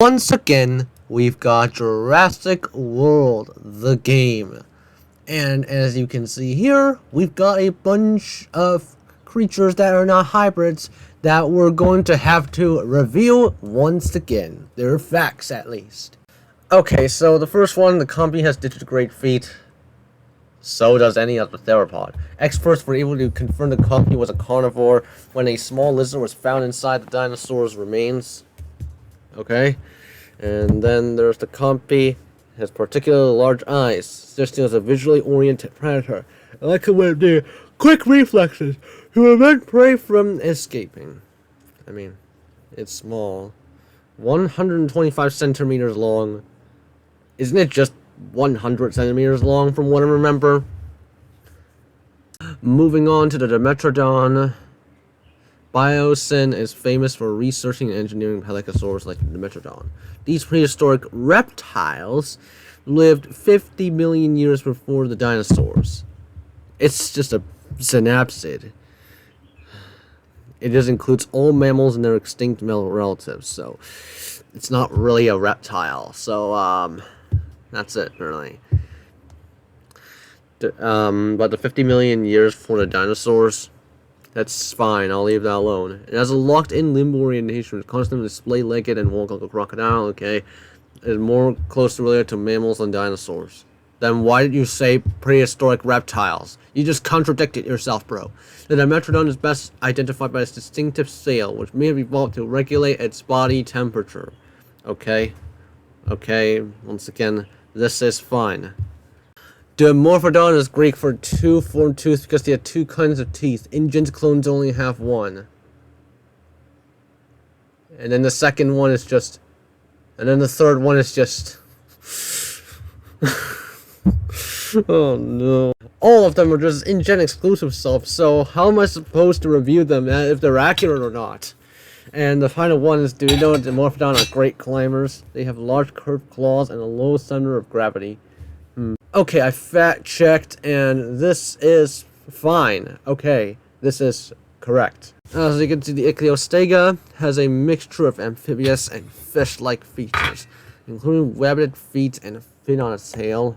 Once again, we've got Jurassic World The Game. And as you can see here, we've got a bunch of creatures that are not hybrids that we're going to have to review once again. They're facts, at least. Okay, so the first one, the company has digitigrade feet. So does any other theropod. Experts were able to confirm the company was a carnivore when a small lizard was found inside the dinosaur's remains. Okay, and then there's the compy. Has particularly large eyes, suggesting as a visually oriented predator. I like it with their quick reflexes to prevent prey from escaping. I mean, it's small. 125 centimeters long. Isn't it just 100 centimeters long from what I remember? Moving on to the Dimetrodon. Biosyn is famous for researching and engineering pelycosaurs like the Dimetrodon. These prehistoric reptiles lived 50 million years before the dinosaurs. It's just a synapsid. It just includes all mammals and their extinct male relatives, so it's not really a reptile. So that's it, really. But the 50 million years for the dinosaurs, that's fine, I'll leave that alone. It has a locked-in limb orientation, constantly display-legged and walk like a crocodile, okay? It's more closely related to mammals than dinosaurs. Then why did you say prehistoric reptiles? You just contradicted yourself, bro. The Dimetrodon is best identified by its distinctive sail, which may have evolved to regulate its body temperature. Okay? Okay, once again, this is fine. Dimorphodon is Greek for two formed tooth because they have two kinds of teeth. InGen's clones only have one. And then the second one is just... And then the third one is just... Oh no. All of them are just InGen exclusive stuff, so how am I supposed to review them if they're accurate or not? And the final one is, do you know that Dimorphodon are great climbers? They have large curved claws and a low center of gravity. Okay, I fact-checked, and this is fine. Okay, this is correct. As you can see, the Ichthyostega has a mixture of amphibious and fish-like features, including webbed feet and a fin on its tail.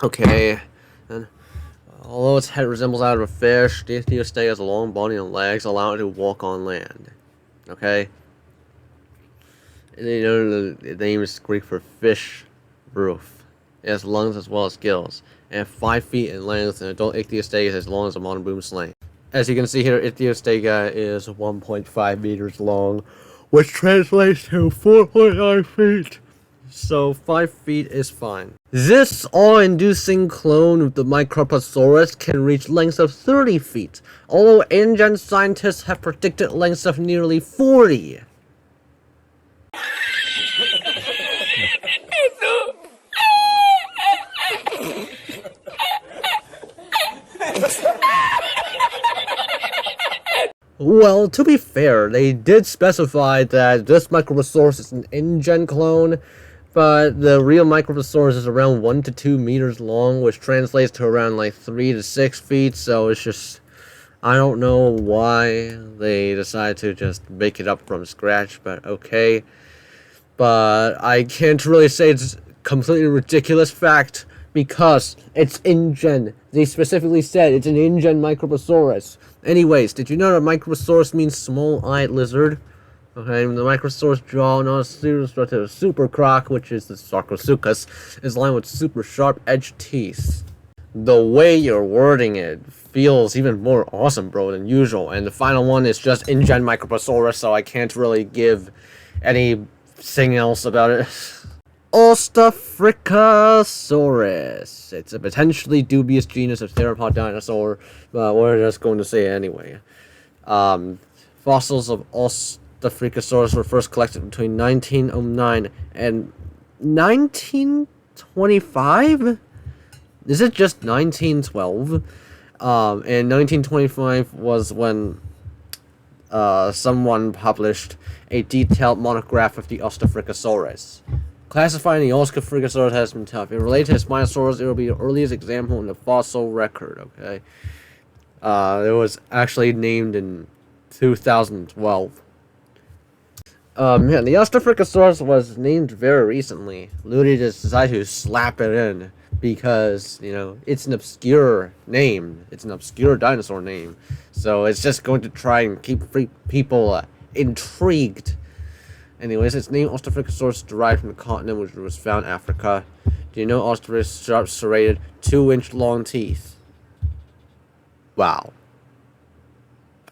Okay, and although its head resembles that of a fish, the Ichthyostega has a long body and legs, allowing it to walk on land. Okay? And you know the name is Greek for fish roof. It has lungs as well as gills, and 5 feet in length. An adult Ichthyostega is as long as a modern boom sling. As you can see here, Ichthyostega is 1.5 meters long, which translates to 4.9 feet. So 5 feet is fine. This awe-inducing clone of the Microposaurus can reach lengths of 30 feet, although InGen scientists have predicted lengths of nearly 40. Well, to be fair, they did specify that this Microposaurus is an InGen clone, but the real Microposaurus is around 1 to 2 meters long, which translates to around like 3 to 6 feet, so it's just... I don't know why they decided to just make it up from scratch, but okay. But I can't really say it's completely ridiculous fact, because it's InGen. They specifically said it's an InGen Microposaurus. Anyways, did you know that Microposaurus means small-eyed lizard? Okay, the Microposaurus jaw, not a super croc, which is the Sarcosuchus, is lined with super sharp edged teeth. The way you're wording it feels even more awesome, bro, than usual. And the final one is just InGen Microposaurus, so I can't really give anything else about it. Ichthyostega. It's a potentially dubious genus of theropod dinosaur, but we're just going to say it anyway. Fossils of Ichthyostega were first collected between 1909 and 1925? Is it just 1912? And 1925 was when someone published a detailed monograph of the Ichthyostega. Classifying the Ichthyostega has been tough. In related to Spinosaurus, it will be the earliest example in the fossil record, okay? It was actually named in 2012. Yeah, the Ichthyostega was named very recently. Ludi just decided to slap it in because, you know, it's an obscure name. It's an obscure dinosaur name. So it's just going to try and keep people intrigued. Anyways, its name Ichthyostega derived from the continent which was found in Africa. Do you know Ichthyostega sharp serrated 2-inch long teeth? Wow.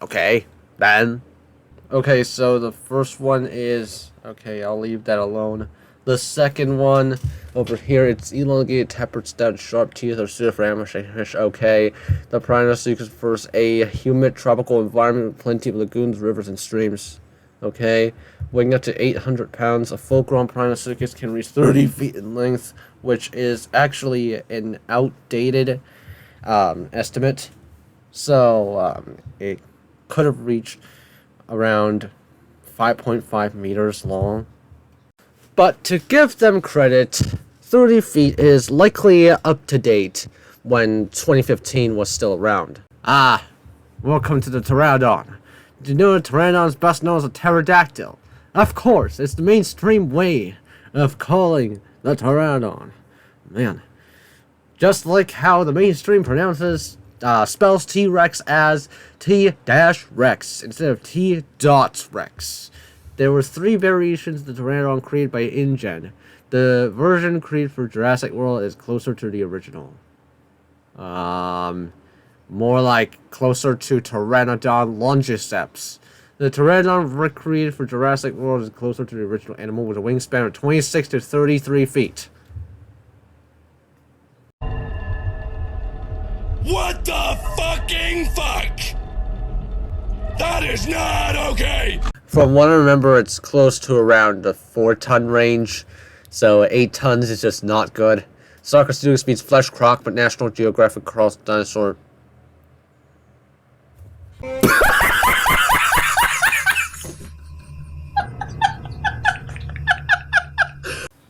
Okay, then. Okay, so the first one is... Okay, I'll leave that alone. The second one, over here, it's elongated, tapered, stout, sharp teeth, or suited for ambush. Okay. The Pteranodon prefers a humid tropical environment with plenty of lagoons, rivers, and streams. Okay. Weighing up to 800 pounds, a full-grown Pteranodon can reach 30 feet in length, which is actually an outdated estimate. So, it could have reached around 5.5 meters long. But to give them credit, 30 feet is likely up to date when 2015 was still around. Ah, welcome to the Pteranodon. Do you know the Pteranodon is best known as a pterodactyl? Of course, it's the mainstream way of calling the Pteranodon. Man, just like how the mainstream spells T-Rex as T-Rex instead of T.Rex. There were 3 variations of the Pteranodon created by InGen. The version created for Jurassic World is closer to the original. More like closer to Pteranodon longiceps. The Pteranodon recreated for Jurassic World is closer to the original animal with a wingspan of 26 to 33 feet. What the fucking fuck? That is not okay! From what I remember, it's close to around the 4-ton range, so 8 tons is just not good. Sarcosuchus means flesh croc, but National Geographic calls dinosaur...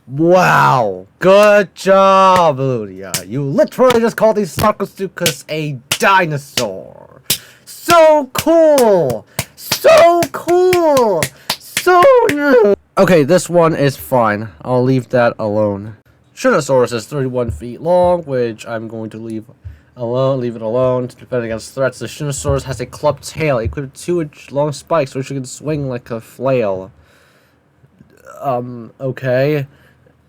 Wow! Good job, Ludia. You literally just called these Sarcosuchus a dinosaur. So cool! So cool! So new! Okay, this one is fine. I'll leave that alone. Tyrannosaurus is 31 feet long, which I'm going to leave it alone. To defend against threats, the Tyrannosaurus has a clubbed tail equipped with 2-inch long spikes, which you can swing like a flail. Okay.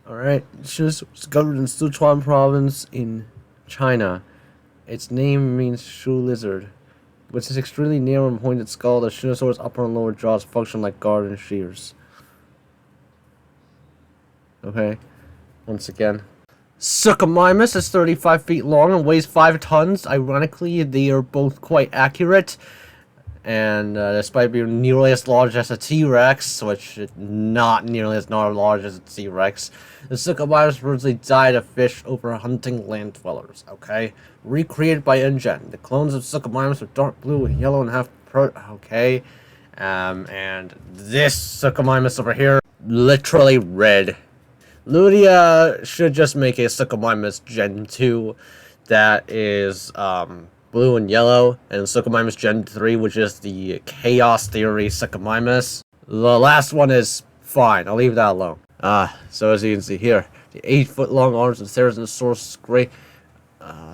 Alright, Tyrannosaurus was governed in Sichuan province in China. Its name means shoe lizard. With its extremely narrow and pointed skull, the Tyrannosaurus' upper and lower jaws function like garden shears. Okay, once again. Suchomimus is 35 feet long and weighs 5 tons. Ironically, they are both quite accurate. And despite being nearly as large as a T-Rex, which is not nearly as large as a T-Rex, the Suchomimus originally died of fish over hunting land dwellers, okay? Recreated by InGen. The clones of Suchomimus are dark blue and yellow and have okay? And this Suchomimus over here, literally red. Ludia should just make a Suchomimus Gen 2 that is, blue and yellow, and Suchomimus Gen 3, which is the Chaos Theory Suchomimus. The last one is fine. I'll leave that alone. So as you can see here, the 8-foot-long arms of Therizinosaurus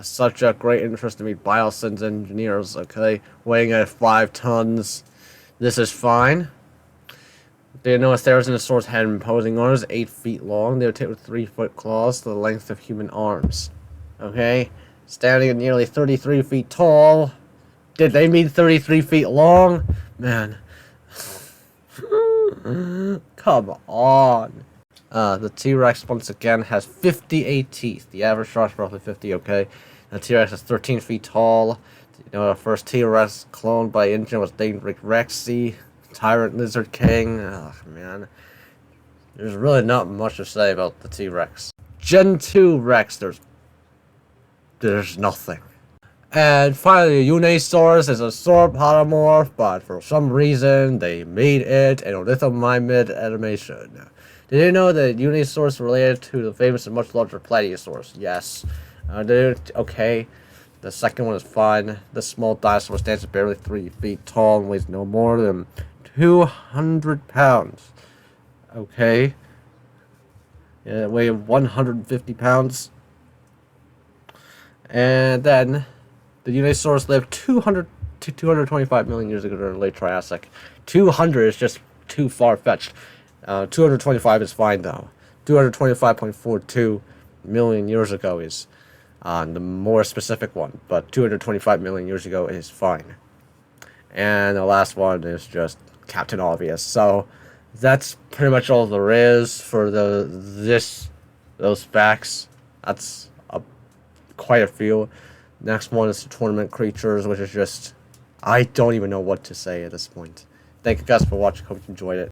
such a great interest to meet bioscience engineers, okay? Weighing at 5 tons. This is fine. Do you know a Therizinosaurus had imposing arms, 8 feet long? They were tipped with 3-foot claws to the length of human arms. Okay? Standing at nearly 33 feet tall. Did they mean 33 feet long? Man. Come on. The T-Rex, once again, has 58 teeth. The average size is roughly 50, okay? The T-Rex is 13 feet tall. You know, the first T-Rex cloned by InGen was named Rexy, Tyrant Lizard King. Oh, man. There's really not much to say about the T-Rex. Gen 2 Rex, there's nothing. And finally, Uncanny is a sauropod, but for some reason, they made it a lithomimid animation. Did you know that Uncanny is related to the famous and much larger Plateosaurus? Yes. Okay. The second one is fine. This small dinosaur stands at barely 3 feet tall and weighs no more than 200 pounds. okay. Yeah, it weighed 150 pounds. And then the dinosaurs lived 200 to 225 million years ago during the late Triassic. 200 is just too far-fetched. 225 is fine, though. 225.42 million years ago is the more specific one, but 225 million years ago is fine. And the last one is just Captain Obvious. So that's pretty much all there is for those facts. That's quite a few. Next one is the tournament creatures, which is just, I don't even know what to say at this point. Thank you guys for watching. Hope you enjoyed it.